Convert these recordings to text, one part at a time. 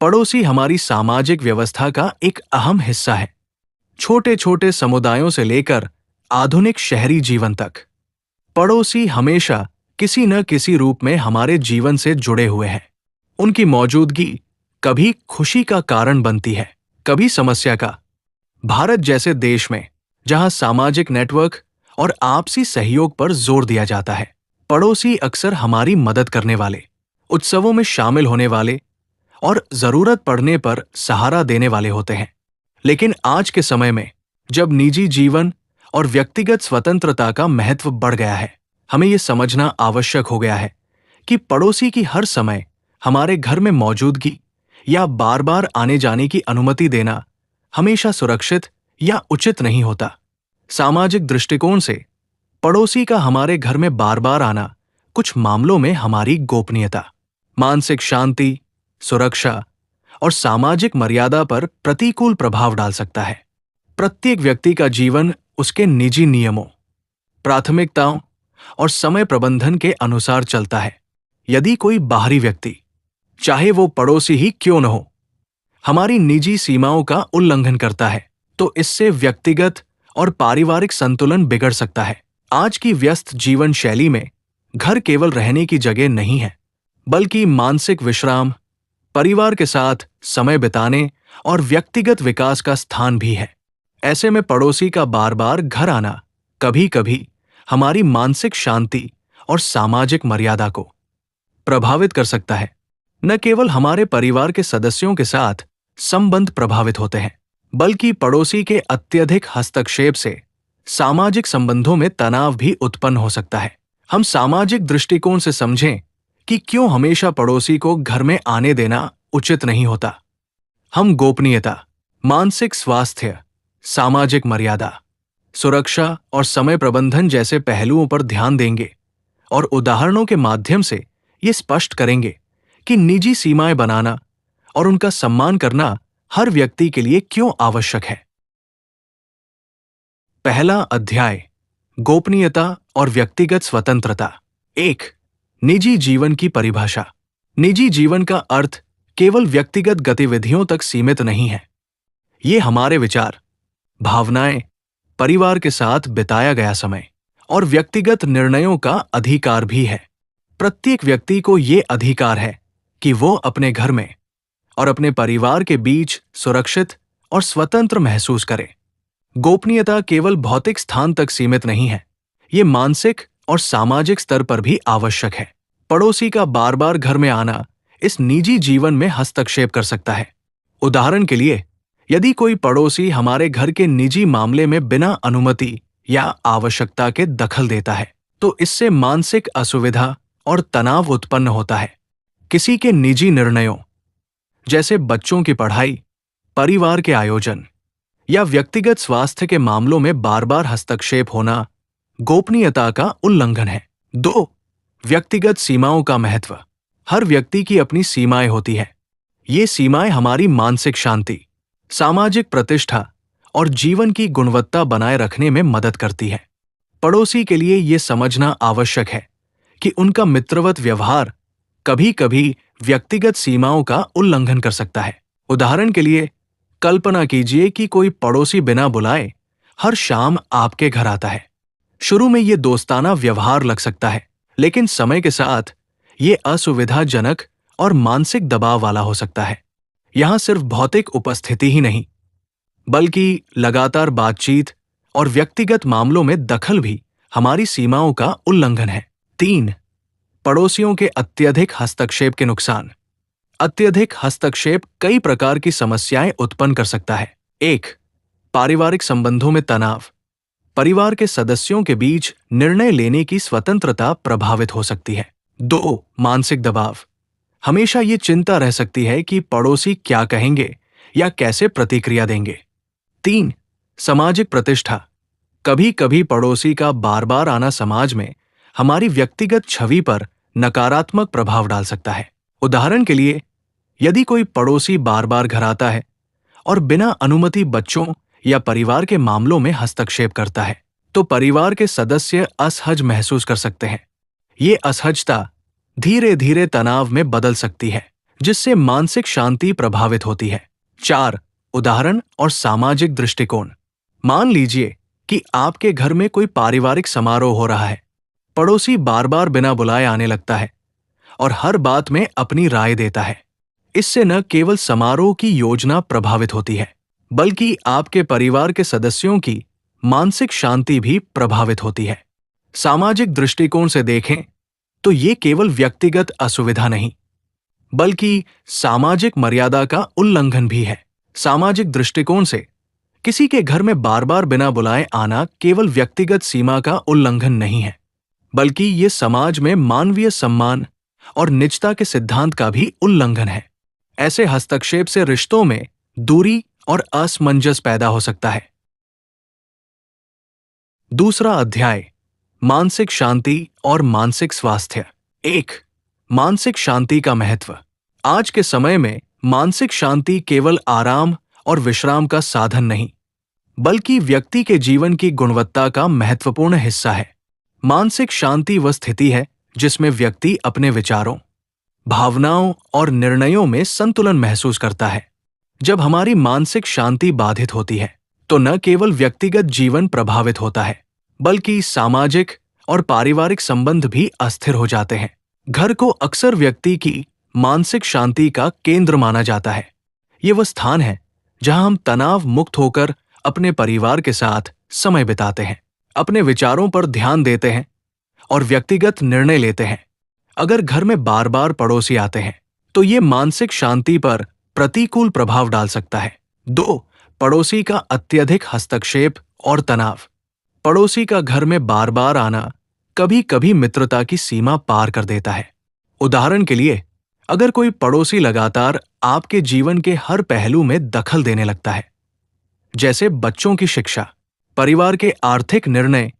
पड़ोसी हमारी सामाजिक व्यवस्था का एक अहम हिस्सा है। छोटे छोटे समुदायों से लेकर आधुनिक शहरी जीवन तक पड़ोसी हमेशा किसी न किसी रूप में हमारे जीवन से जुड़े हुए हैं। उनकी मौजूदगी कभी खुशी का कारण बनती है, कभी समस्या का। भारत जैसे देश में जहां सामाजिक नेटवर्क और आपसी सहयोग पर जोर दिया जाता है, पड़ोसी अक्सर हमारी मदद करने वाले, उत्सवों में शामिल होने वाले और जरूरत पड़ने पर सहारा देने वाले होते हैं। लेकिन आज के समय में जब निजी जीवन और व्यक्तिगत स्वतंत्रता का महत्व बढ़ गया है, हमें यह समझना आवश्यक हो गया है कि पड़ोसी की हर समय हमारे घर में मौजूदगी या बार बार आने जाने की अनुमति देना हमेशा सुरक्षित या उचित नहीं होता। सामाजिक दृष्टिकोण से पड़ोसी का हमारे घर में बार बार आना कुछ मामलों में हमारी गोपनीयता, मानसिक शांति, सुरक्षा और सामाजिक मर्यादा पर प्रतिकूल प्रभाव डाल सकता है। प्रत्येक व्यक्ति का जीवन उसके निजी नियमों, प्राथमिकताओं और समय प्रबंधन के अनुसार चलता है। यदि कोई बाहरी व्यक्ति, चाहे वो पड़ोसी ही क्यों न हो, हमारी निजी सीमाओं का उल्लंघन करता है, तो इससे व्यक्तिगत और पारिवारिक संतुलन बिगड़ सकता है। आज की व्यस्त जीवन शैली में घर केवल रहने की जगह नहीं है, बल्कि मानसिक विश्राम, परिवार के साथ समय बिताने और व्यक्तिगत विकास का स्थान भी है। ऐसे में पड़ोसी का बार बार घर आना कभी कभी हमारी मानसिक शांति और सामाजिक मर्यादा को प्रभावित कर सकता है। न केवल हमारे परिवार के सदस्यों के साथ संबंध प्रभावित होते हैं, बल्कि पड़ोसी के अत्यधिक हस्तक्षेप से सामाजिक संबंधों में तनाव भी उत्पन्न हो सकता है। हम सामाजिक दृष्टिकोण से समझें कि क्यों हमेशा पड़ोसी को घर में आने देना उचित नहीं होता। हम गोपनीयता, मानसिक स्वास्थ्य, सामाजिक मर्यादा, सुरक्षा और समय प्रबंधन जैसे पहलुओं पर ध्यान देंगे और उदाहरणों के माध्यम से ये स्पष्ट करेंगे कि निजी सीमाएं बनाना और उनका सम्मान करना हर व्यक्ति के लिए क्यों आवश्यक है। पहला अध्याय, गोपनीयता और व्यक्तिगत स्वतंत्रता। 1. निजी जीवन की परिभाषा। निजी जीवन का अर्थ केवल व्यक्तिगत गतिविधियों तक सीमित नहीं है। ये हमारे विचार, भावनाएं, परिवार के साथ बिताया गया समय और व्यक्तिगत निर्णयों का अधिकार भी है। प्रत्येक व्यक्ति को ये अधिकार है कि वो अपने घर में और अपने परिवार के बीच सुरक्षित और स्वतंत्र महसूस करे। गोपनीयता केवल भौतिक स्थान तक सीमित नहीं है, ये मानसिक और सामाजिक स्तर पर भी आवश्यक है। पड़ोसी का बार बार घर में आना इस निजी जीवन में हस्तक्षेप कर सकता है। उदाहरण के लिए, यदि कोई पड़ोसी हमारे घर के निजी मामले में बिना अनुमति या आवश्यकता के दखल देता है, तो इससे मानसिक असुविधा और तनाव उत्पन्न होता है। किसी के निजी निर्णयों, जैसे बच्चों की पढ़ाई, परिवार के आयोजन या व्यक्तिगत स्वास्थ्य के मामलों में बार बार हस्तक्षेप होना गोपनीयता का उल्लंघन है। 2. व्यक्तिगत सीमाओं का महत्व। हर व्यक्ति की अपनी सीमाएं होती हैं। ये सीमाएं हमारी मानसिक शांति, सामाजिक प्रतिष्ठा और जीवन की गुणवत्ता बनाए रखने में मदद करती है। पड़ोसी के लिए ये समझना आवश्यक है कि उनका मित्रवत व्यवहार कभी कभी व्यक्तिगत सीमाओं का उल्लंघन कर सकता है। उदाहरण के लिए, कल्पना कीजिए कि कोई पड़ोसी बिना बुलाए हर शाम आपके घर आता है। शुरू में ये दोस्ताना व्यवहार लग सकता है, लेकिन समय के साथ ये असुविधाजनक और मानसिक दबाव वाला हो सकता है। यहां सिर्फ भौतिक उपस्थिति ही नहीं, बल्कि लगातार बातचीत और व्यक्तिगत मामलों में दखल भी हमारी सीमाओं का उल्लंघन है। 3. पड़ोसियों के अत्यधिक हस्तक्षेप के नुकसान। अत्यधिक हस्तक्षेप कई प्रकार की समस्याएं उत्पन्न कर सकता है। 1. पारिवारिक संबंधों में तनाव। परिवार के सदस्यों के बीच निर्णय लेने की स्वतंत्रता प्रभावित हो सकती है। 2. मानसिक दबाव। हमेशा ये चिंता रह सकती है कि पड़ोसी क्या कहेंगे या कैसे प्रतिक्रिया देंगे। 3. सामाजिक प्रतिष्ठा। कभी कभी पड़ोसी का बार बार आना समाज में हमारी व्यक्तिगत छवि पर नकारात्मक प्रभाव डाल सकता है। उदाहरण के लिए, यदि कोई पड़ोसी बार बार घर आता है और बिना अनुमति बच्चों या परिवार के मामलों में हस्तक्षेप करता है, तो परिवार के सदस्य असहज महसूस कर सकते हैं। ये असहजता धीरे धीरे तनाव में बदल सकती है, जिससे मानसिक शांति प्रभावित होती है। 4. उदाहरण और सामाजिक दृष्टिकोण। मान लीजिए कि आपके घर में कोई पारिवारिक समारोह हो रहा है। पड़ोसी बार बार बिना बुलाए आने लगता है और हर बात में अपनी राय देता है। इससे न केवल समारोह की योजना प्रभावित होती है, बल्कि आपके परिवार के सदस्यों की मानसिक शांति भी प्रभावित होती है। सामाजिक दृष्टिकोण से देखें तो ये केवल व्यक्तिगत असुविधा नहीं, बल्कि सामाजिक मर्यादा का उल्लंघन भी है। सामाजिक दृष्टिकोण से किसी के घर में बार बार बिना बुलाए आना केवल व्यक्तिगत सीमा का उल्लंघन नहीं है, बल्कि ये समाज में मानवीय सम्मान और निजता के सिद्धांत का भी उल्लंघन है। ऐसे हस्तक्षेप से रिश्तों में दूरी और असमंजस पैदा हो सकता है। दूसरा अध्याय, मानसिक शांति और मानसिक स्वास्थ्य। 1. मानसिक शांति का महत्व। आज के समय में मानसिक शांति केवल आराम और विश्राम का साधन नहीं, बल्कि व्यक्ति के जीवन की गुणवत्ता का महत्वपूर्ण हिस्सा है। मानसिक शांति वह स्थिति है जिसमें व्यक्ति अपने विचारों, भावनाओं और निर्णयों में संतुलन महसूस करता है। जब हमारी मानसिक शांति बाधित होती है, तो न केवल व्यक्तिगत जीवन प्रभावित होता है, बल्कि सामाजिक और पारिवारिक संबंध भी अस्थिर हो जाते हैं। घर को अक्सर व्यक्ति की मानसिक शांति का केंद्र माना जाता है। ये वह स्थान है जहां हम तनाव मुक्त होकर अपने परिवार के साथ समय बिताते हैं, अपने विचारों पर ध्यान देते हैं और व्यक्तिगत निर्णय लेते हैं। अगर घर में बार बार पड़ोसी आते हैं, तो ये मानसिक शांति पर प्रतिकूल प्रभाव डाल सकता है। 2. पड़ोसी का अत्यधिक हस्तक्षेप और तनाव। पड़ोसी का घर में बार बार आना कभी कभी मित्रता की सीमा पार कर देता है। उदाहरण के लिए, अगर कोई पड़ोसी लगातार आपके जीवन के हर पहलू में दखल देने लगता है, जैसे बच्चों की शिक्षा, परिवार के आर्थिक निर्णय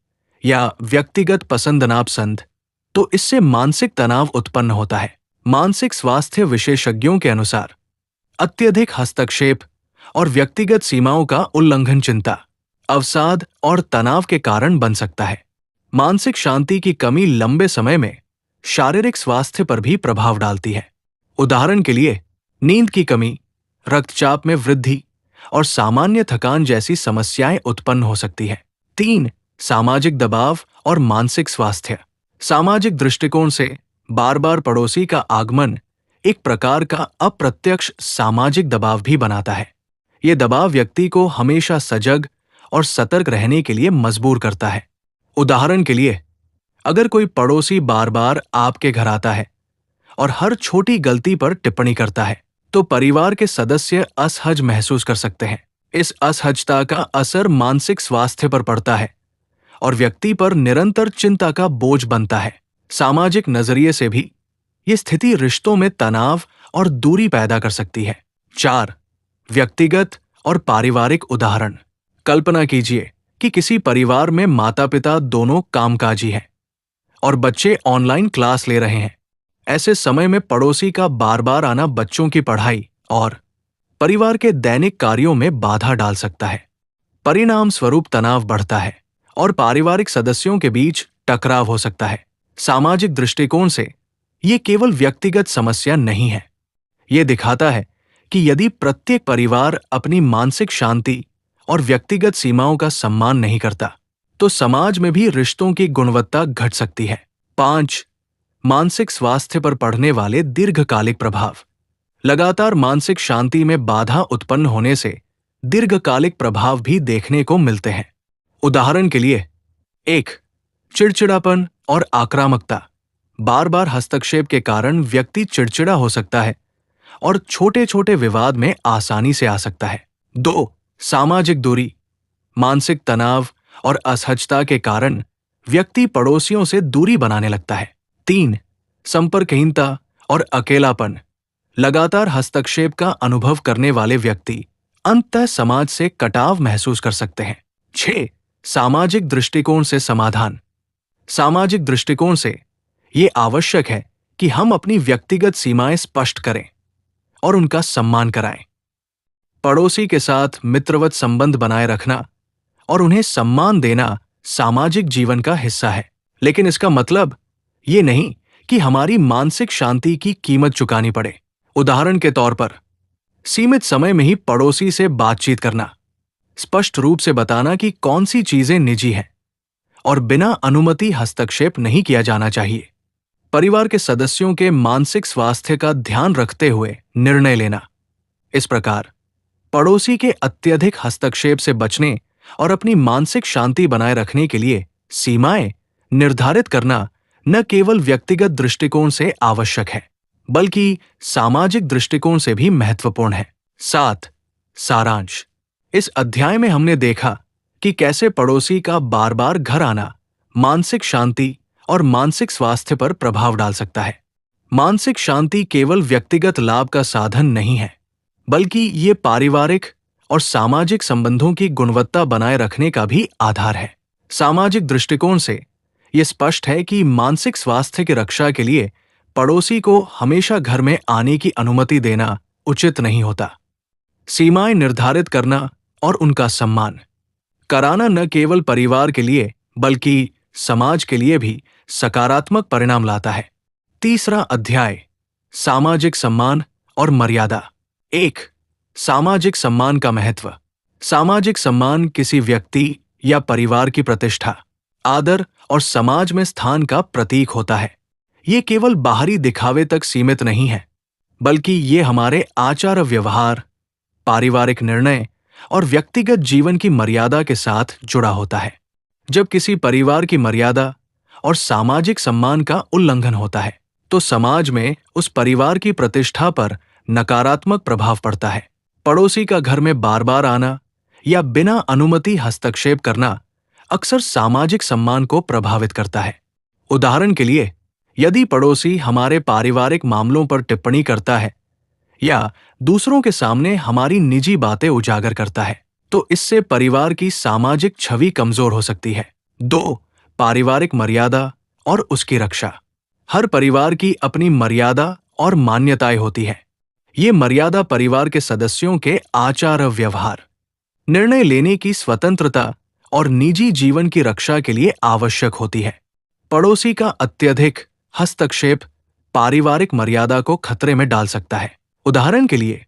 या व्यक्तिगत पसंद नापसंद, तो इससे मानसिक तनाव उत्पन्न होता है। मानसिक स्वास्थ्य विशेषज्ञों के अनुसार अत्यधिक हस्तक्षेप और व्यक्तिगत सीमाओं का उल्लंघन चिंता, अवसाद और तनाव के कारण बन सकता है। मानसिक शांति की कमी लंबे समय में शारीरिक स्वास्थ्य पर भी प्रभाव डालती है। उदाहरण के लिए, नींद की कमी, रक्तचाप में वृद्धि और सामान्य थकान जैसी समस्याएं उत्पन्न हो सकती है। 3. सामाजिक दबाव और मानसिक स्वास्थ्य। सामाजिक दृष्टिकोण से बार बार पड़ोसी का आगमन एक प्रकार का अप्रत्यक्ष सामाजिक दबाव भी बनाता है। ये दबाव व्यक्ति को हमेशा सजग और सतर्क रहने के लिए मजबूर करता है। उदाहरण के लिए, अगर कोई पड़ोसी बार बार आपके घर आता है और हर छोटी गलती पर टिप्पणी करता है, तो परिवार के सदस्य असहज महसूस कर सकते हैं। इस असहजता का असर मानसिक स्वास्थ्य पर पड़ता है और व्यक्ति पर निरंतर चिंता का बोझ बनता है। सामाजिक नजरिए से भी ये स्थिति रिश्तों में तनाव और दूरी पैदा कर सकती है। 4. व्यक्तिगत और पारिवारिक उदाहरण। कल्पना कीजिए कि किसी परिवार में माता-पिता दोनों कामकाजी हैं और बच्चे ऑनलाइन क्लास ले रहे हैं। ऐसे समय में पड़ोसी का बार बार आना बच्चों की पढ़ाई और परिवार के दैनिक कार्यों में बाधा डाल सकता है। परिणाम स्वरूप तनाव बढ़ता है और पारिवारिक सदस्यों के बीच टकराव हो सकता है। सामाजिक दृष्टिकोण से ये केवल व्यक्तिगत समस्या नहीं है। ये दिखाता है कि यदि प्रत्येक परिवार अपनी मानसिक शांति और व्यक्तिगत सीमाओं का सम्मान नहीं करता, तो समाज में भी रिश्तों की गुणवत्ता घट सकती है। 5. मानसिक स्वास्थ्य पर पड़ने वाले दीर्घकालिक प्रभाव। लगातार मानसिक शांति में बाधा उत्पन्न होने से दीर्घकालिक प्रभाव भी देखने को मिलते हैं। उदाहरण के लिए, 1. चिड़चिड़ापन और आक्रामकता। बार बार हस्तक्षेप के कारण व्यक्ति चिड़चिड़ा हो सकता है और छोटे छोटे विवाद में आसानी से आ सकता है। 2. सामाजिक दूरी। मानसिक तनाव और असहजता के कारण व्यक्ति पड़ोसियों से दूरी बनाने लगता है। 3. संपर्कहीनता और अकेलापन। लगातार हस्तक्षेप का अनुभव करने वाले व्यक्ति अंततः समाज से कटाव महसूस कर सकते हैं। 6. सामाजिक दृष्टिकोण से समाधान। सामाजिक दृष्टिकोण से ये आवश्यक है कि हम अपनी व्यक्तिगत सीमाएं स्पष्ट करें और उनका सम्मान कराएं। पड़ोसी के साथ मित्रवत संबंध बनाए रखना और उन्हें सम्मान देना सामाजिक जीवन का हिस्सा है, लेकिन इसका मतलब ये नहीं कि हमारी मानसिक शांति की कीमत चुकानी पड़े। उदाहरण के तौर पर सीमित समय में ही पड़ोसी से बातचीत करना, स्पष्ट रूप से बताना कि कौन सी चीजें निजी हैं और बिना अनुमति हस्तक्षेप नहीं किया जाना चाहिए। परिवार के सदस्यों के मानसिक स्वास्थ्य का ध्यान रखते हुए निर्णय लेना। इस प्रकार पड़ोसी के अत्यधिक हस्तक्षेप से बचने और अपनी मानसिक शांति बनाए रखने के लिए सीमाएं निर्धारित करना न केवल व्यक्तिगत दृष्टिकोण से आवश्यक है, बल्कि सामाजिक दृष्टिकोण से भी महत्वपूर्ण है। 7. सारांश। इस अध्याय में हमने देखा कि कैसे पड़ोसी का बार बार घर आना मानसिक शांति और मानसिक स्वास्थ्य पर प्रभाव डाल सकता है। मानसिक शांति केवल व्यक्तिगत लाभ का साधन नहीं है, बल्कि ये पारिवारिक और सामाजिक संबंधों की गुणवत्ता बनाए रखने का भी आधार है। सामाजिक दृष्टिकोण से यह स्पष्ट है कि मानसिक स्वास्थ्य की रक्षा के लिए पड़ोसी को हमेशा घर में आने की अनुमति देना उचित नहीं होता। सीमाएं निर्धारित करना और उनका सम्मान कराना न केवल परिवार के लिए बल्कि समाज के लिए भी सकारात्मक परिणाम लाता है। तीसरा अध्याय, सामाजिक सम्मान और मर्यादा। 1. सामाजिक सम्मान का महत्व। सामाजिक सम्मान किसी व्यक्ति या परिवार की प्रतिष्ठा, आदर और समाज में स्थान का प्रतीक होता है। ये केवल बाहरी दिखावे तक सीमित नहीं है, बल्कि ये हमारे आचार व्यवहार, पारिवारिक निर्णय और व्यक्तिगत जीवन की मर्यादा के साथ जुड़ा होता है। जब किसी परिवार की मर्यादा और सामाजिक सम्मान का उल्लंघन होता है, तो समाज में उस परिवार की प्रतिष्ठा पर नकारात्मक प्रभाव पड़ता है। पड़ोसी का घर में बार बार आना या बिना अनुमति हस्तक्षेप करना अक्सर सामाजिक सम्मान को प्रभावित करता है। उदाहरण के लिए, यदि पड़ोसी हमारे पारिवारिक मामलों पर टिप्पणी करता है या दूसरों के सामने हमारी निजी बातें उजागर करता है, तो इससे परिवार की सामाजिक छवि कमजोर हो सकती है। 2. पारिवारिक मर्यादा और उसकी रक्षा। हर परिवार की अपनी मर्यादा और मान्यताएं होती हैं। ये मर्यादा परिवार के सदस्यों के आचार व्यवहार, निर्णय लेने की स्वतंत्रता और निजी जीवन की रक्षा के लिए आवश्यक होती है। पड़ोसी का अत्यधिक हस्तक्षेप पारिवारिक मर्यादा को खतरे में डाल सकता है। उदाहरण के लिए,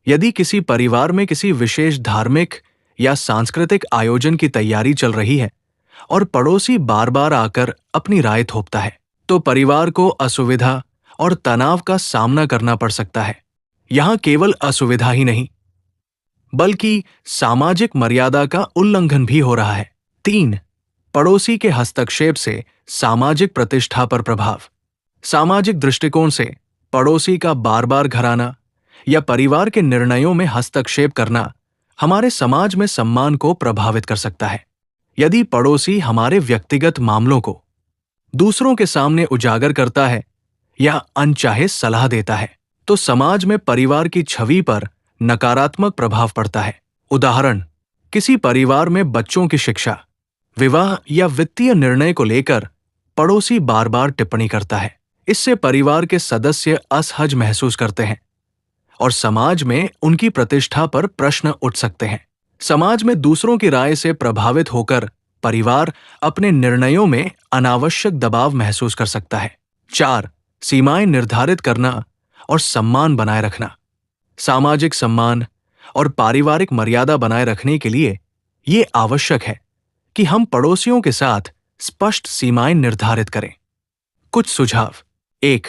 यदि किसी परिवार में किसी विशेष धार्मिक या सांस्कृतिक आयोजन की तैयारी चल रही है और पड़ोसी बार बार आकर अपनी राय थोपता है, तो परिवार को असुविधा और तनाव का सामना करना पड़ सकता है। यहां केवल असुविधा ही नहीं, बल्कि सामाजिक मर्यादा का उल्लंघन भी हो रहा है। 3. पड़ोसी के हस्तक्षेप से सामाजिक प्रतिष्ठा पर प्रभाव। सामाजिक दृष्टिकोण से पड़ोसी का बार बार घर आना या परिवार के निर्णयों में हस्तक्षेप करना हमारे समाज में सम्मान को प्रभावित कर सकता है। यदि पड़ोसी हमारे व्यक्तिगत मामलों को दूसरों के सामने उजागर करता है या अनचाहे सलाह देता है, तो समाज में परिवार की छवि पर नकारात्मक प्रभाव पड़ता है। उदाहरण, किसी परिवार में बच्चों की शिक्षा, विवाह या वित्तीय निर्णय को लेकर पड़ोसी बार बार टिप्पणी करता है। इससे परिवार के सदस्य असहज महसूस करते हैं और समाज में उनकी प्रतिष्ठा पर प्रश्न उठ सकते हैं। समाज में दूसरों की राय से प्रभावित होकर परिवार अपने निर्णयों में अनावश्यक दबाव महसूस कर सकता है। 4. सीमाएं निर्धारित करना और सम्मान बनाए रखना। सामाजिक सम्मान और पारिवारिक मर्यादा बनाए रखने के लिए ये आवश्यक है कि हम पड़ोसियों के साथ स्पष्ट सीमाएं निर्धारित करें। कुछ सुझाव। 1.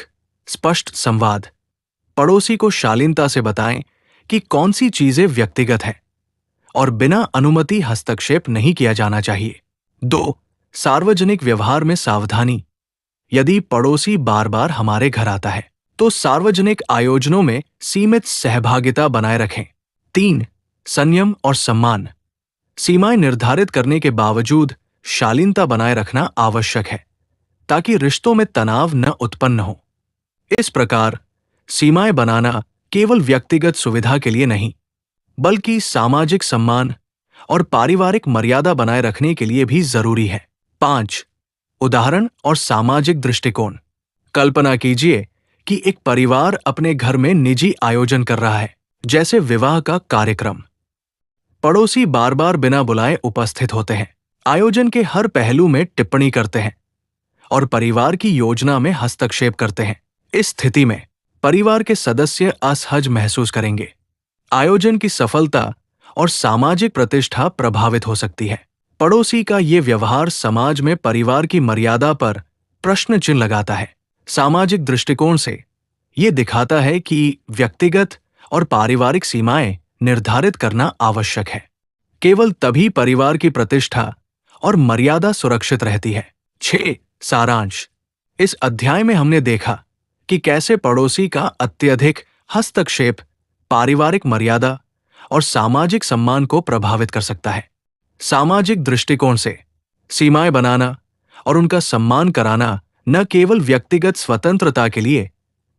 स्पष्ट संवाद। पड़ोसी को शालीनता से बताएं कि कौन सी चीजें व्यक्तिगत हैं और बिना अनुमति हस्तक्षेप नहीं किया जाना चाहिए। 2. सार्वजनिक व्यवहार में सावधानी। यदि पड़ोसी बार बार हमारे घर आता है, तो सार्वजनिक आयोजनों में सीमित सहभागिता बनाए रखें। 3. संयम और सम्मान। सीमाएं निर्धारित करने के बावजूद शालीनता बनाए रखना आवश्यक है, ताकि रिश्तों में तनाव न उत्पन्न हो। इस प्रकार सीमाएं बनाना केवल व्यक्तिगत सुविधा के लिए नहीं, बल्कि सामाजिक सम्मान और पारिवारिक मर्यादा बनाए रखने के लिए भी जरूरी है। 5. उदाहरण और सामाजिक दृष्टिकोण। कल्पना कीजिए कि एक परिवार अपने घर में निजी आयोजन कर रहा है, जैसे विवाह का कार्यक्रम। पड़ोसी बार बार बिना बुलाए उपस्थित होते हैं, आयोजन के हर पहलू में टिप्पणी करते हैं और परिवार की योजना में हस्तक्षेप करते हैं। इस स्थिति में परिवार के सदस्य असहज महसूस करेंगे। आयोजन की सफलता और सामाजिक प्रतिष्ठा प्रभावित हो सकती है। पड़ोसी का ये व्यवहार समाज में परिवार की मर्यादा पर प्रश्न चिन्ह लगाता है। सामाजिक दृष्टिकोण से ये दिखाता है कि व्यक्तिगत और पारिवारिक सीमाएं निर्धारित करना आवश्यक है। केवल तभी परिवार की प्रतिष्ठा और मर्यादा सुरक्षित रहती है। 6 सारांश। इस अध्याय में हमने देखा कि कैसे पड़ोसी का अत्यधिक हस्तक्षेप पारिवारिक मर्यादा और सामाजिक सम्मान को प्रभावित कर सकता है। सामाजिक दृष्टिकोण से सीमाएं बनाना और उनका सम्मान कराना न केवल व्यक्तिगत स्वतंत्रता के लिए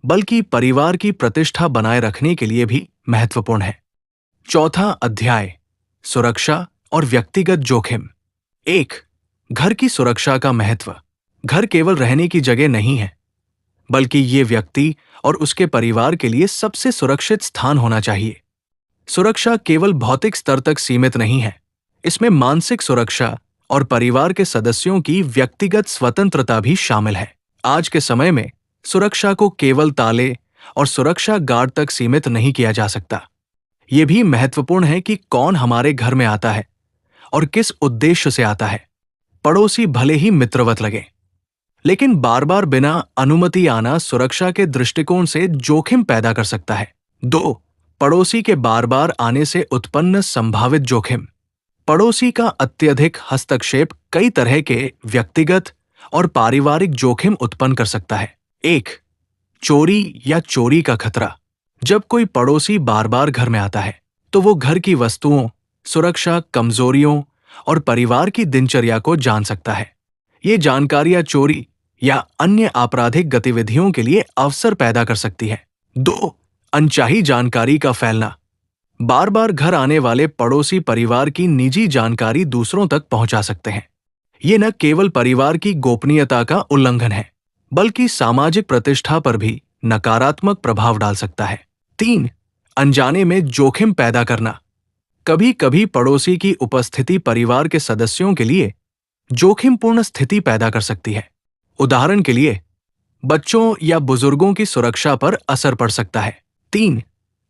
बल्कि परिवार की प्रतिष्ठा बनाए रखने के लिए भी महत्वपूर्ण है। चौथा अध्याय, सुरक्षा और व्यक्तिगत जोखिम। 1 घर की सुरक्षा का महत्व। घर केवल रहने की जगह नहीं है, बल्कि ये व्यक्ति और उसके परिवार के लिए सबसे सुरक्षित स्थान होना चाहिए। सुरक्षा केवल भौतिक स्तर तक सीमित नहीं है, इसमें मानसिक सुरक्षा और परिवार के सदस्यों की व्यक्तिगत स्वतंत्रता भी शामिल है। आज के समय में सुरक्षा को केवल ताले और सुरक्षा गार्ड तक सीमित नहीं किया जा सकता। ये भी महत्वपूर्ण है कि कौन हमारे घर में आता है और किस उद्देश्य से आता है। पड़ोसी भले ही मित्रवत लगे, लेकिन बार बार बिना अनुमति आना सुरक्षा के दृष्टिकोण से जोखिम पैदा कर सकता है। 2 पड़ोसी के बार बार आने से उत्पन्न संभावित जोखिम। पड़ोसी का अत्यधिक हस्तक्षेप कई तरह के व्यक्तिगत और पारिवारिक जोखिम उत्पन्न कर सकता है। 1 चोरी या चोरी का खतरा। जब कोई पड़ोसी बार बार घर में आता है, तो वो घर की वस्तुओं, सुरक्षा, कमजोरियों और परिवार की दिनचर्या को जान सकता है। ये जानकारियां चोरी या अन्य आपराधिक गतिविधियों के लिए अवसर पैदा कर सकती है। 2 अनचाही जानकारी का फैलना। बार बार घर आने वाले पड़ोसी परिवार की निजी जानकारी दूसरों तक पहुंचा सकते हैं। ये न केवल परिवार की गोपनीयता का उल्लंघन है, बल्कि सामाजिक प्रतिष्ठा पर भी नकारात्मक प्रभाव डाल सकता है। 3 अनजाने में जोखिम पैदा करना। कभी कभी पड़ोसी की उपस्थिति परिवार के सदस्यों के लिए जोखिमपूर्ण स्थिति पैदा कर सकती है। उदाहरण के लिए, बच्चों या बुजुर्गों की सुरक्षा पर असर पड़ सकता है। 3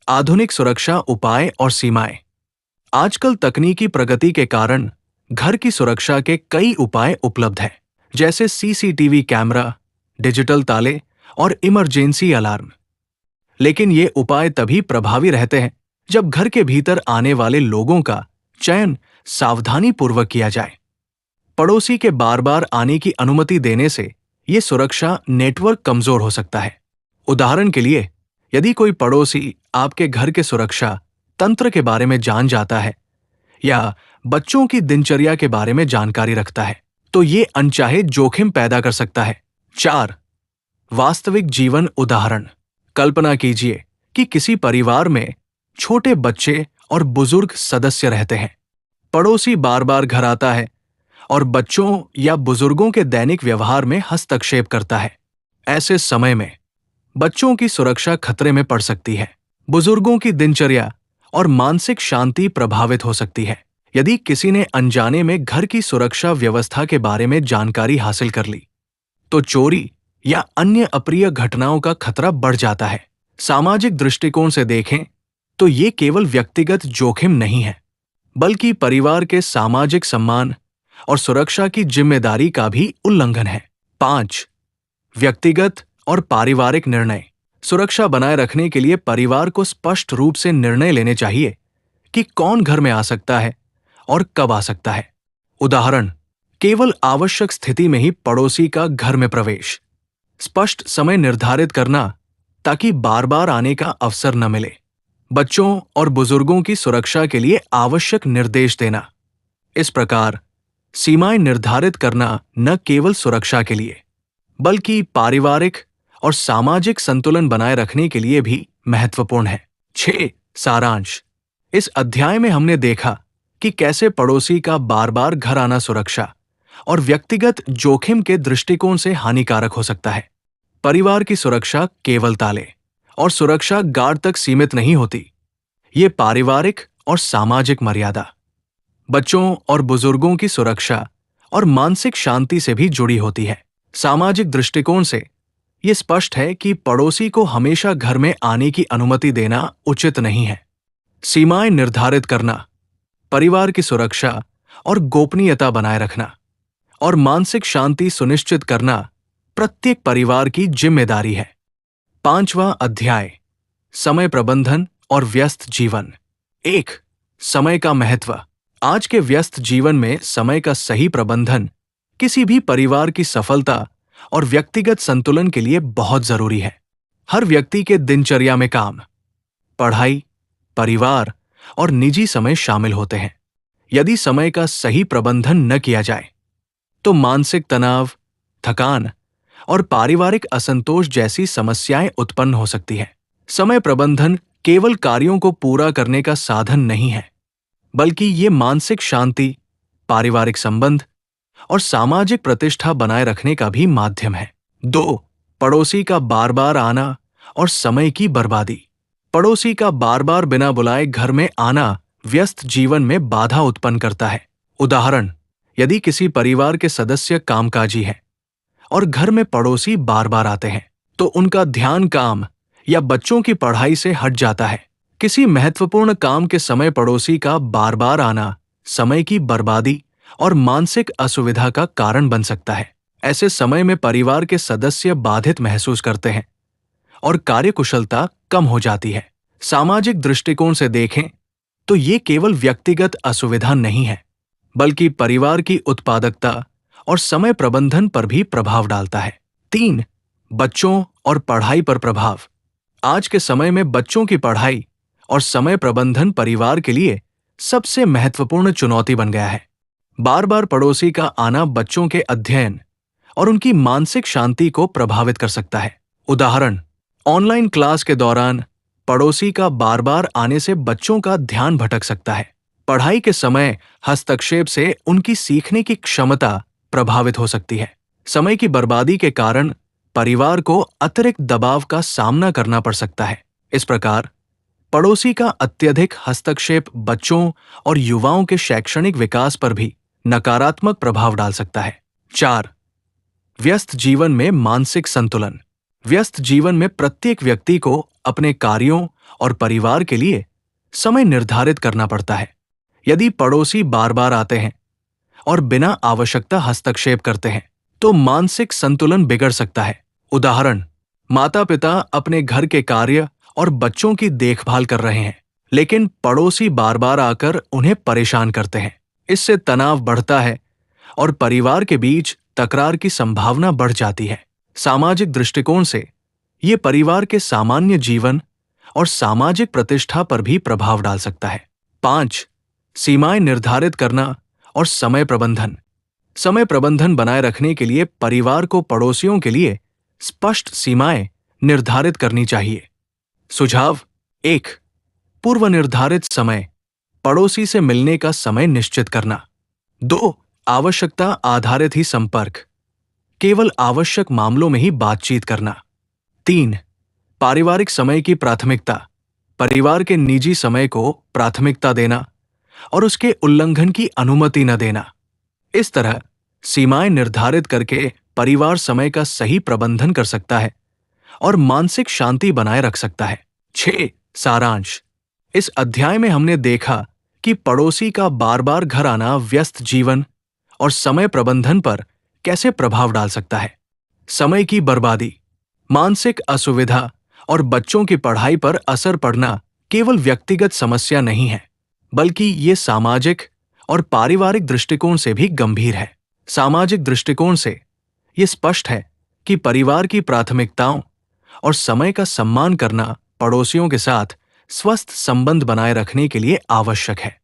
आधुनिक सुरक्षा उपाय और सीमाएं। आजकल तकनीकी प्रगति के कारण घर की सुरक्षा के कई उपाय उपलब्ध हैं, जैसे सीसीटीवी कैमरा, डिजिटल ताले और इमरजेंसी अलार्म। लेकिन ये उपाय तभी प्रभावी रहते हैं जब घर के भीतर आने वाले लोगों का चयन सावधानीपूर्वक किया जाए। पड़ोसी के बार बार आने की अनुमति देने से ये सुरक्षा नेटवर्क कमजोर हो सकता है। उदाहरण के लिए, यदि कोई पड़ोसी आपके घर के सुरक्षा तंत्र के बारे में जान जाता है या बच्चों की दिनचर्या के बारे में जानकारी रखता है, तो ये अनचाहे जोखिम पैदा कर सकता है। 4 वास्तविक जीवन उदाहरण। कल्पना कीजिए कि किसी परिवार में छोटे बच्चे और बुजुर्ग सदस्य रहते हैं। पड़ोसी बार बार घर आता है और बच्चों या बुजुर्गों के दैनिक व्यवहार में हस्तक्षेप करता है। ऐसे समय में बच्चों की सुरक्षा खतरे में पड़ सकती है, बुजुर्गों की दिनचर्या और मानसिक शांति प्रभावित हो सकती है। यदि किसी ने अनजाने में घर की सुरक्षा व्यवस्था के बारे में जानकारी हासिल कर ली, तो चोरी या अन्य अप्रिय घटनाओं का खतरा बढ़ जाता है। सामाजिक दृष्टिकोण से देखें तो ये केवल व्यक्तिगत जोखिम नहीं है, बल्कि परिवार के सामाजिक सम्मान और सुरक्षा की जिम्मेदारी का भी उल्लंघन है। 5 व्यक्तिगत और पारिवारिक निर्णय। सुरक्षा बनाए रखने के लिए परिवार को स्पष्ट रूप से निर्णय लेने चाहिए कि कौन घर में आ सकता है और कब आ सकता है। उदाहरण, केवल आवश्यक स्थिति में ही पड़ोसी का घर में प्रवेश। स्पष्ट समय निर्धारित करना ताकि बार बार आने का अवसर न मिले। बच्चों और बुजुर्गों की सुरक्षा के लिए आवश्यक निर्देश देना। इस प्रकार सीमाएं निर्धारित करना न केवल सुरक्षा के लिए, बल्कि पारिवारिक और सामाजिक संतुलन बनाए रखने के लिए भी महत्वपूर्ण है। 6 सारांश। इस अध्याय में हमने देखा कि कैसे पड़ोसी का बार बार घर आना सुरक्षा और व्यक्तिगत जोखिम के दृष्टिकोण से हानिकारक हो सकता है। परिवार की सुरक्षा केवल ताले और सुरक्षा गार्ड तक सीमित नहीं होती। ये पारिवारिक और सामाजिक मर्यादा, बच्चों और बुजुर्गों की सुरक्षा और मानसिक शांति से भी जुड़ी होती है। सामाजिक दृष्टिकोण से ये स्पष्ट है कि पड़ोसी को हमेशा घर में आने की अनुमति देना उचित नहीं है। सीमाएं निर्धारित करना, परिवार की सुरक्षा और गोपनीयता बनाए रखना और मानसिक शांति सुनिश्चित करना प्रत्येक परिवार की जिम्मेदारी है। 5वां अध्याय, समय प्रबंधन और व्यस्त जीवन। 1. समय का महत्व। आज के व्यस्त जीवन में समय का सही प्रबंधन किसी भी परिवार की सफलता और व्यक्तिगत संतुलन के लिए बहुत जरूरी है। हर व्यक्ति के दिनचर्या में काम, पढ़ाई, परिवार और निजी समय शामिल होते हैं। यदि समय का सही प्रबंधन न किया जाए तो मानसिक तनाव, थकान और पारिवारिक असंतोष जैसी समस्याएं उत्पन्न हो सकती हैं। समय प्रबंधन केवल कार्यों को पूरा करने का साधन नहीं है, बल्कि ये मानसिक शांति, पारिवारिक संबंध और सामाजिक प्रतिष्ठा बनाए रखने का भी माध्यम है। 2. पड़ोसी का बार बार आना और समय की बर्बादी। पड़ोसी का बार बार बिना बुलाए घर में आना व्यस्त जीवन में बाधा उत्पन्न करता है। उदाहरण, यदि किसी परिवार के सदस्य कामकाजी हैं और घर में पड़ोसी बार बार आते हैं, तो उनका ध्यान काम या बच्चों की पढ़ाई से हट जाता है। किसी महत्वपूर्ण काम के समय पड़ोसी का बार बार आना समय की बर्बादी और मानसिक असुविधा का कारण बन सकता है। ऐसे समय में परिवार के सदस्य बाधित महसूस करते हैं और कार्यकुशलता कम हो जाती है। सामाजिक दृष्टिकोण से देखें तो ये केवल व्यक्तिगत असुविधा नहीं है, बल्कि परिवार की उत्पादकता और समय प्रबंधन पर भी प्रभाव डालता है। 3. बच्चों और पढ़ाई पर प्रभाव। आज के समय में बच्चों की पढ़ाई और समय प्रबंधन परिवार के लिए सबसे महत्वपूर्ण चुनौती बन गया है। बार बार पड़ोसी का आना बच्चों के अध्ययन और उनकी मानसिक शांति को प्रभावित कर सकता है। उदाहरण, ऑनलाइन क्लास के दौरान पड़ोसी का बार बार आने से बच्चों का ध्यान भटक सकता है। पढ़ाई के समय हस्तक्षेप से उनकी सीखने की क्षमता प्रभावित हो सकती है। समय की बर्बादी के कारण परिवार को अतिरिक्त दबाव का सामना करना पड़ सकता है। इस प्रकार पड़ोसी का अत्यधिक हस्तक्षेप बच्चों और युवाओं के शैक्षणिक विकास पर भी नकारात्मक प्रभाव डाल सकता है। 4. व्यस्त जीवन में मानसिक संतुलन। व्यस्त जीवन में प्रत्येक व्यक्ति को अपने कार्यों और परिवार के लिए समय निर्धारित करना पड़ता है। यदि पड़ोसी बार बार आते हैं और बिना आवश्यकता हस्तक्षेप करते हैं, तो मानसिक संतुलन बिगड़ सकता है। उदाहरण, माता-पिता अपने घर के कार्य और बच्चों की देखभाल कर रहे हैं, लेकिन पड़ोसी बार बार आकर उन्हें परेशान करते हैं। इससे तनाव बढ़ता है और परिवार के बीच तकरार की संभावना बढ़ जाती है। सामाजिक दृष्टिकोण से ये परिवार के सामान्य जीवन और सामाजिक प्रतिष्ठा पर भी प्रभाव डाल सकता है। 5. सीमाएं निर्धारित करना और समय प्रबंधन। समय प्रबंधन बनाए रखने के लिए परिवार को पड़ोसियों के लिए स्पष्ट सीमाएं निर्धारित करनी चाहिए। सुझाव: 1. पूर्व निर्धारित समय, पड़ोसी से मिलने का समय निश्चित करना। 2. आवश्यकता आधारित ही संपर्क, केवल आवश्यक मामलों में ही बातचीत करना। 3. पारिवारिक समय की प्राथमिकता, परिवार के निजी समय को प्राथमिकता देना और उसके उल्लंघन की अनुमति न देना। इस तरह सीमाएं निर्धारित करके परिवार समय का सही प्रबंधन कर सकता है और मानसिक शांति बनाए रख सकता है। 6. सारांश: इस अध्याय में हमने देखा कि पड़ोसी का बार बार घर आना व्यस्त जीवन और समय प्रबंधन पर कैसे प्रभाव डाल सकता है। समय की बर्बादी, मानसिक असुविधा और बच्चों की पढ़ाई पर असर पड़ना केवल व्यक्तिगत समस्या नहीं है, बल्कि ये सामाजिक और पारिवारिक दृष्टिकोण से भी गंभीर है। सामाजिक दृष्टिकोण से ये स्पष्ट है कि परिवार की प्राथमिकताओं और समय का सम्मान करना पड़ोसियों के साथ स्वस्थ संबंध बनाए रखने के लिए आवश्यक है।